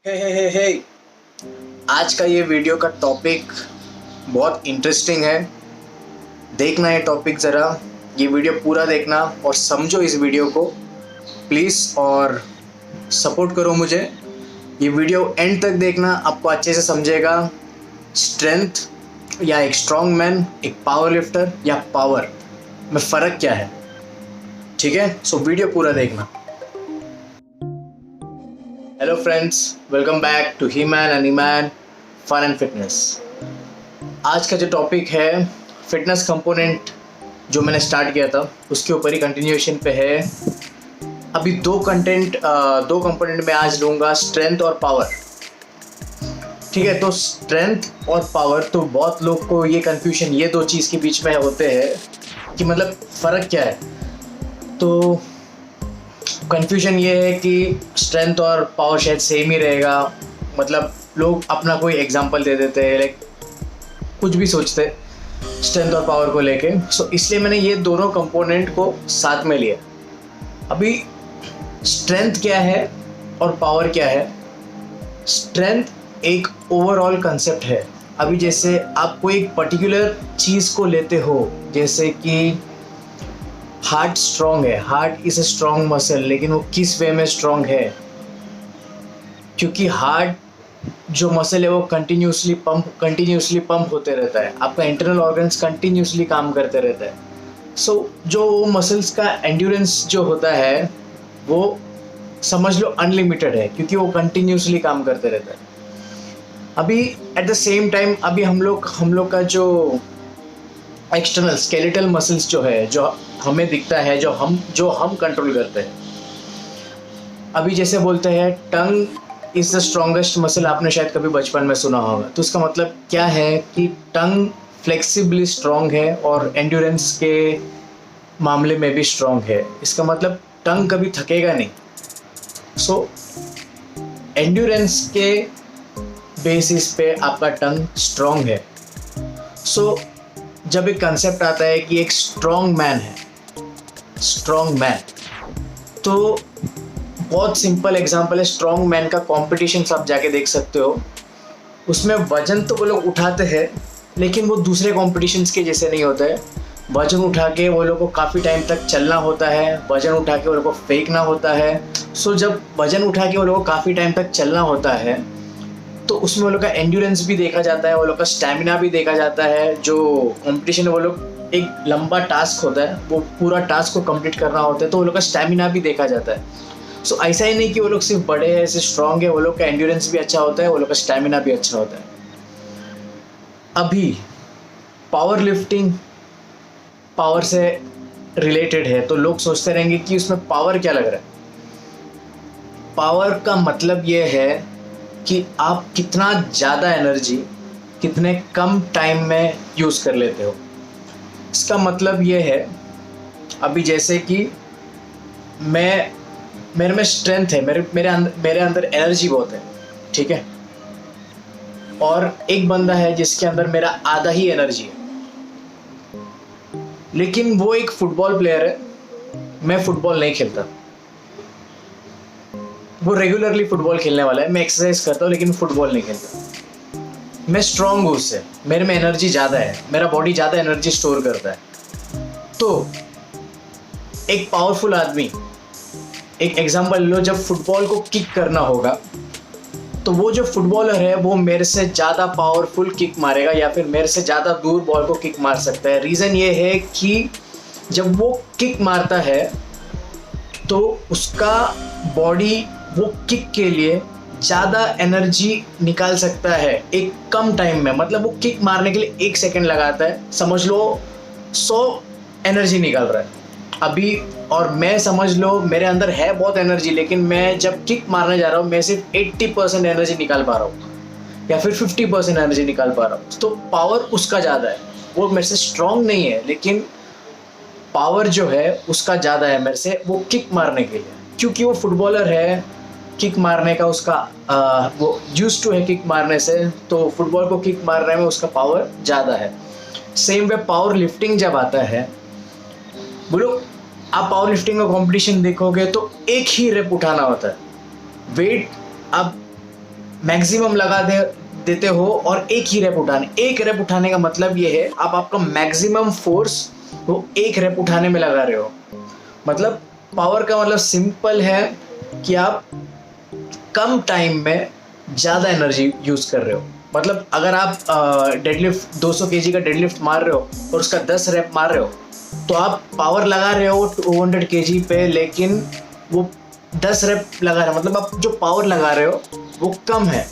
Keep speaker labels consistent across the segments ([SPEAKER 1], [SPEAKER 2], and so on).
[SPEAKER 1] हे आज का ये वीडियो का टॉपिक बहुत इंटरेस्टिंग है। देखना ये टॉपिक ज़रा, ये वीडियो पूरा देखना और समझो इस वीडियो को प्लीज़, और सपोर्ट करो मुझे। ये वीडियो एंड तक देखना, आपको अच्छे से समझेगा स्ट्रेंथ या एक स्ट्रॉन्ग मैन, एक पावर लिफ्टर या पावर में फ़र्क क्या है। ठीक है, सो वीडियो पूरा देखना। Hello friends, welcome back to he man and man fun and fitness. आज का जो टॉपिक है फिटनेस कंपोनेंट जो मैंने स्टार्ट किया था उसके ऊपर ही कंटिन्यूएशन पे है। अभी दो कंपोनेंट में आज लूँगा, स्ट्रेंथ और पावर। ठीक है, तो स्ट्रेंथ और पावर, तो बहुत लोग को ये कन्फ्यूजन ये दो चीज़ के बीच में होते हैं कि मतलब फ़र्क क्या है। तो कन्फ्यूजन ये है कि स्ट्रेंथ और पावर शायद सेम ही रहेगा। मतलब लोग अपना कोई एग्जांपल दे देते हैं, लाइक कुछ भी सोचते स्ट्रेंथ और पावर को लेके। सो इसलिए मैंने ये दोनों कंपोनेंट को साथ में लिया। अभी स्ट्रेंथ क्या है और पावर क्या है। स्ट्रेंथ एक ओवरऑल कंसेप्ट है। अभी जैसे आप कोई एक पर्टिकुलर चीज़ को लेते हो, जैसे कि हार्ट स्ट्रॉन्ग है, heart is a strong muscle, लेकिन वो किस वे में स्ट्रॉन्ग है? क्योंकि हार्ट जो मसल है वो कंटिन्यूसली पंप होते रहता है, आपका इंटरनल ऑर्गन्स कंटिन्यूसली काम करते रहता है। सो जो मसल्स का एंड्योरेंस जो होता है वो समझ लो अनलिमिटेड है, क्योंकि वो कंटिन्यूसली काम करते रहता है। अभी एट द सेम टाइम अभी हम लोग का जो एक्सटर्नल स्केलेटल मसल्स जो है, जो हमें दिखता है, जो हम कंट्रोल करते हैं। अभी जैसे बोलते हैं टंग इज़ द स्ट्रॉन्गेस्ट मसल, आपने शायद कभी बचपन में सुना होगा। तो इसका मतलब क्या है कि टंग फ्लेक्सिबली स्ट्रॉन्ग है और एंड्योरेंस के मामले में भी स्ट्रॉन्ग है। इसका मतलब टंग कभी थकेगा नहीं। सो एंड्योरेंस के बेसिस पे आपका टंग स्ट्रॉन्ग है। सो जब एक कंसेप्ट आता है कि एक स्ट्रॉन्ग मैन है, स्ट्रॉन्ग मैन, तो बहुत सिंपल एग्जांपल है। स्ट्रॉन्ग मैन का कॉम्पिटिशन आप जाके देख सकते हो। उसमें वजन तो वो लोग उठाते हैं, लेकिन वो दूसरे कॉम्पिटिशन्स के जैसे नहीं होता है। वजन उठा के वो लोग को काफ़ी टाइम तक चलना होता है, वजन उठा के वो लोग को फेंकना होता है। सो जब वजन उठा के वो लोग को काफ़ी टाइम तक चलना होता है तो उसमें वो लोग का एंड्योरेंस भी देखा जाता है, वो लोग का स्टैमिना भी देखा जाता है। जो कंपटीशन है वो लोग एक लंबा टास्क होता है, वो पूरा टास्क को कंप्लीट करना होता है, तो वो लोग का स्टैमिना भी देखा जाता है। सो ऐसा ही नहीं कि वो लोग सिर्फ बड़े हैं, सिर्फ स्ट्रॉन्ग है, वो लोग का एंड्योरेंस भी अच्छा होता है, वो लोग का स्टैमिना भी अच्छा होता है। अभी पावर लिफ्टिंग पावर से रिलेटेड है, तो लोग सोचते रहेंगे कि उसमें पावर क्या लग रहा है। पावर का मतलब ये है कि आप कितना ज़्यादा एनर्जी कितने कम टाइम में यूज़ कर लेते हो। इसका मतलब ये है, अभी जैसे कि मेरे में स्ट्रेंथ है, मेरे अंदर एनर्जी बहुत है, ठीक है, और एक बंदा है जिसके अंदर मेरा आधा ही एनर्जी है, लेकिन वो एक फुटबॉल प्लेयर है, मैं फुटबॉल नहीं खेलता। वो रेगुलरली फुटबॉल खेलने वाला है, मैं एक्सरसाइज करता हूँ लेकिन फुटबॉल नहीं खेलता। मैं स्ट्रॉन्ग हूँ उससे, मेरे में एनर्जी ज़्यादा है, मेरा बॉडी ज़्यादा एनर्जी स्टोर करता है। तो एक पावरफुल आदमी, एक एग्जांपल लो, जब फुटबॉल को किक करना होगा तो वो जो फुटबॉलर है वो मेरे से ज़्यादा पावरफुल किक मारेगा या फिर मेरे से ज़्यादा दूर बॉल को किक मार सकता है। रीज़न ये है कि जब वो किक मारता है तो उसका बॉडी वो किक के लिए ज़्यादा एनर्जी निकाल सकता है एक कम टाइम में। मतलब वो किक मारने के लिए 1 सेकेंड लगाता है, समझ लो 100 एनर्जी निकाल रहा है अभी। और मैं समझ लो मेरे अंदर है बहुत एनर्जी, लेकिन मैं जब किक मारने जा रहा हूँ मैं सिर्फ 80% एनर्जी निकाल पा रहा हूँ या फिर 50% एनर्जी निकाल पा रहा हूँ। तो पावर उसका ज़्यादा है, वो मेरे से स्ट्रॉन्ग नहीं है, लेकिन पावर जो है उसका ज़्यादा है मेरे से वो किक मारने के लिए, क्योंकि वो फुटबॉलर है। किक मारने का उसका वो यूज्ड टू है किक मारने से, तो फुटबॉल को किक मारने में उसका पावर ज़्यादा है। सेम वे पावर लिफ्टिंग जब आता है, बोलो आप पावर लिफ्टिंग का कंपटीशन देखोगे तो एक ही रेप उठाना होता है। वेट आप मैक्सिमम लगा देते हो और एक ही रेप एक रेप उठाने का मतलब ये है आप आपका मैक्सिमम फोर्स वो एक रेप उठाने में लगा रहे हो। मतलब पावर का मतलब सिंपल है कि आप कम टाइम में ज़्यादा एनर्जी यूज़ कर रहे हो। मतलब अगर आप डेडलिफ्ट 200 केजी का डेडलिफ्ट मार रहे हो और उसका 10 रेप मार रहे हो तो आप पावर लगा रहे हो 200 केजी पे, लेकिन वो 10 रेप लगा रहे हो, मतलब आप जो पावर लगा रहे हो वो कम है।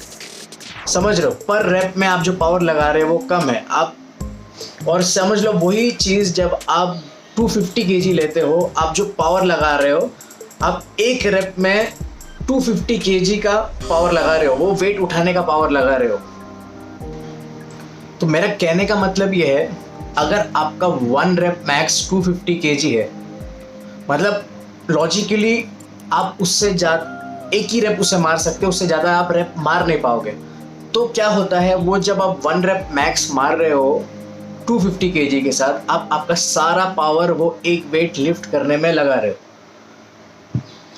[SPEAKER 1] समझ रहे हो, पर रेप में आप जो पावर लगा रहे हो वो कम है। आप और समझ लो वही चीज़ जब आप 250 केजी लेते हो, आप जो पावर लगा रहे हो आप एक रेप में 250 केजी का पावर लगा रहे हो, वो वेट उठाने का पावर लगा रहे हो। तो मेरा कहने का मतलब ये है, अगर आपका 1 रेप मैक्स 250 केजी है, मतलब लॉजिकली आप उससे ज़्यादा एक ही रेप उसे मार सकते हो, उससे ज़्यादा आप रेप मार नहीं पाओगे। तो क्या होता है, वो जब आप 1 रेप मैक्स मार रहे हो 250 केजी के साथ, आप आपका सारा पावर वो एक वेट लिफ्ट करने में लगा रहे हो।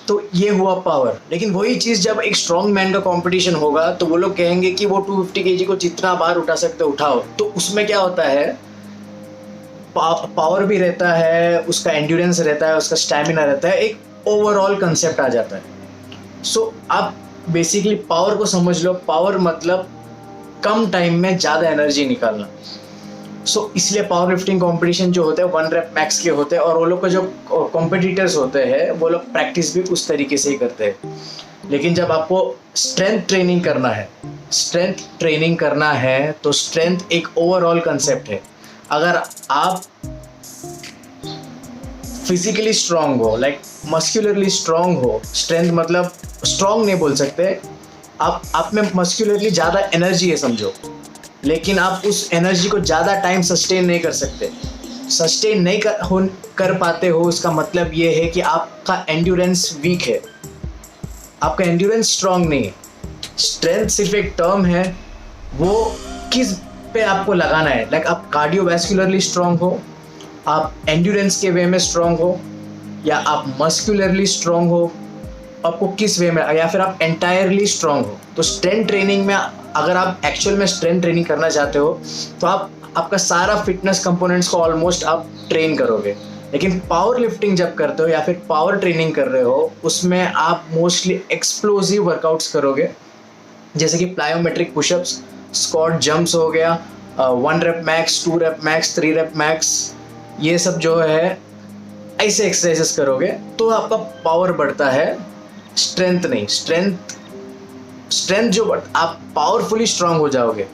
[SPEAKER 1] तो ये हुआ पावर। लेकिन वही चीज़ जब एक स्ट्रॉन्ग मैन का कंपटीशन होगा तो वो लोग कहेंगे कि वो 250 केजी को जितना बार उठा सकते हो उठाओ। तो उसमें क्या होता है, पावर भी रहता है, उसका एंड्योरेंस रहता है, उसका स्टैमिना रहता है, एक ओवरऑल कंसेप्ट आ जाता है। सो आप बेसिकली पावर को समझ लो, पावर मतलब कम टाइम में ज़्यादा एनर्जी निकालना। इसलिए पावर लिफ्टिंग कंपटीशन जो होते हैं 1 रेप मैक्स के होते हैं, और वो लोग का जो कॉम्पिटिटर्स होते हैं वो लोग प्रैक्टिस भी उस तरीके से ही करते हैं। लेकिन जब आपको स्ट्रेंथ ट्रेनिंग करना है तो स्ट्रेंथ एक ओवरऑल कंसेप्ट है। अगर आप फिजिकली स्ट्रांग हो, लाइक मस्कुलरली स्ट्रांग हो, स्ट्रेंथ मतलब स्ट्रांग नहीं बोल सकते, आप में मस्कुलरली ज़्यादा एनर्जी है समझो, लेकिन आप उस एनर्जी को ज़्यादा टाइम सस्टेन नहीं कर सकते, सस्टेन नहीं कर पाते हो। इसका मतलब ये है कि आपका एंड्योरेंस वीक है, आपका एंड्योरेंस स्ट्रांग नहीं है। स्ट्रेंथ सिर्फ एक टर्म है, वो किस पे आपको लगाना है। लाइक आप कार्डियोवैस्कुलरली स्ट्रांग हो, आप एंड्योरेंस के वे में स्ट्रांग हो, या आप मस्कुलरली स्ट्रांग हो, आपको किस वे में, या फिर आप एंटायरली स्ट्रांग हो। तो स्ट्रेंथ ट्रेनिंग में अगर आप एक्चुअल में स्ट्रेंथ ट्रेनिंग करना चाहते हो तो आप आपका सारा फिटनेस कंपोनेंट्स को ऑलमोस्ट आप ट्रेन करोगे। लेकिन पावर लिफ्टिंग जब करते हो या फिर पावर ट्रेनिंग कर रहे हो, उसमें आप मोस्टली एक्सप्लोसिव वर्कआउट्स करोगे, जैसे कि प्लायोमेट्रिक पुशअप्स, स्क्वाट जंप्स हो गया, 1 rape max, 2 rape max, 3 rape max, ये सब जो है ऐसे एक्सरसाइजेस करोगे तो आपका पावर बढ़ता है, स्ट्रेंथ नहीं। स्ट्रेंथ जो आप पावरफुली स्ट्रांग हो जाओगे।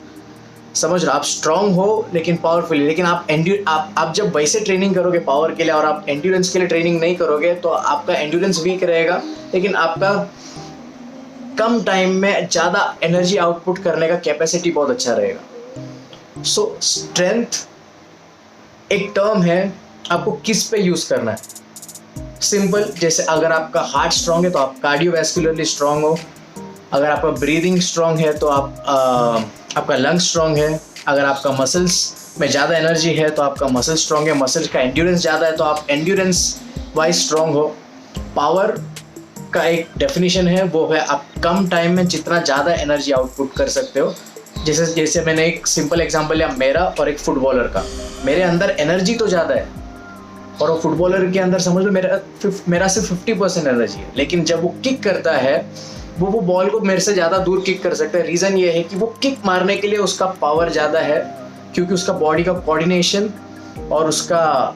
[SPEAKER 1] समझ रहे हो, आप स्ट्रांग हो लेकिन पावरफुली। लेकिन आप जब वैसे ट्रेनिंग करोगे पावर के लिए और आप एंड्योरेंस के लिए ट्रेनिंग नहीं करोगे तो आपका एंड्योरेंस वीक रहेगा, लेकिन आपका कम टाइम में ज़्यादा एनर्जी आउटपुट करने का कैपेसिटी बहुत अच्छा रहेगा। सो स्ट्रेंथ एक टर्म है, आपको किस पे यूज़ करना है। सिंपल, जैसे अगर आपका हार्ट स्ट्रांग है तो आप कार्डियोवैस्कुलरली स्ट्रांग हो, अगर आपका ब्रीदिंग स्ट्रांग है तो आपका लंग स्ट्रांग है, अगर आपका मसल्स में ज़्यादा एनर्जी है तो आपका मसल स्ट्रांग है, मसल्स का एंड्योरेंस ज़्यादा है तो आप एंड्योरेंस वाइज स्ट्रांग हो। पावर का एक डेफिनेशन है, वो है आप कम टाइम में जितना ज़्यादा एनर्जी आउटपुट कर सकते हो। जैसे मैंने एक सिंपल एग्जांपल लिया मेरा और एक फुटबॉलर का। मेरे अंदर एनर्जी तो ज़्यादा है और वो फुटबॉलर के अंदर समझ लो मेरा सिर्फ 50% एनर्जी है, लेकिन जब वो किक करता है वो बॉल को मेरे से ज़्यादा दूर किक कर सकता है। रीज़न ये है कि वो किक मारने के लिए उसका पावर ज़्यादा है, क्योंकि उसका बॉडी का कोऑर्डिनेशन और उसका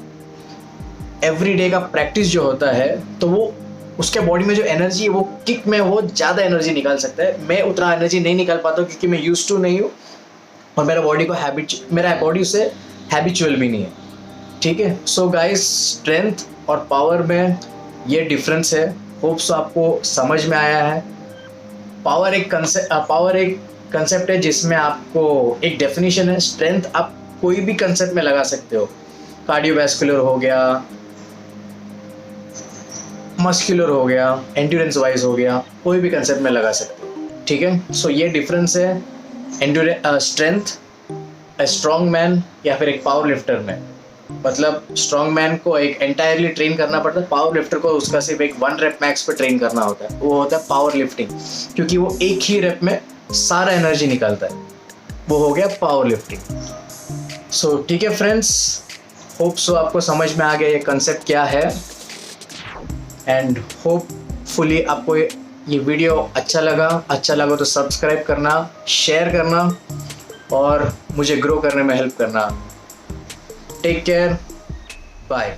[SPEAKER 1] एवरीडे का प्रैक्टिस जो होता है, तो वो उसके बॉडी में जो एनर्जी है वो किक में वो ज़्यादा एनर्जी निकाल सकता है। मैं उतना एनर्जी नहीं निकाल पाता हूँ क्योंकि मैं यूज्ड टू नहीं हूँ और मेरा बॉडी उससे हैबिचुअल भी नहीं है। ठीक है, सो गाइस, स्ट्रेंथ और पावर में ये डिफरेंस है। होप्स आपको समझ में आया है। पावर एक कंसेप्ट है जिसमें आपको एक डेफिनेशन है। स्ट्रेंथ आप कोई भी कंसेप्ट में लगा सकते हो, कार्डियोवैस्कुलर हो गया, मस्कुलर हो गया, एंड्योरेंस वाइज हो गया, कोई भी कंसेप्ट में लगा सकते हो। ठीक है, सो ये डिफरेंस है स्ट्रेंथ स्ट्रॉन्ग मैन या फिर एक पावर लिफ्टर में। मतलब स्ट्रॉन्ग मैन को एक एंटायरली ट्रेन करना पड़ता है, पावर लिफ्टर को उसका सिर्फ एक 1 रेप मैक्स पे ट्रेन करना होता है, वो होता है पावर लिफ्टिंग, क्योंकि वो एक ही रेप में सारा एनर्जी निकालता है, वो हो गया पावर लिफ्टिंग। सो ठीक है फ्रेंड्स, होप सो आपको समझ में आ गया ये कंसेप्ट क्या है, एंड होपफुली आपको ये वीडियो अच्छा लगा तो सब्सक्राइब करना, शेयर करना और मुझे ग्रो करने में हेल्प करना। Take care, bye.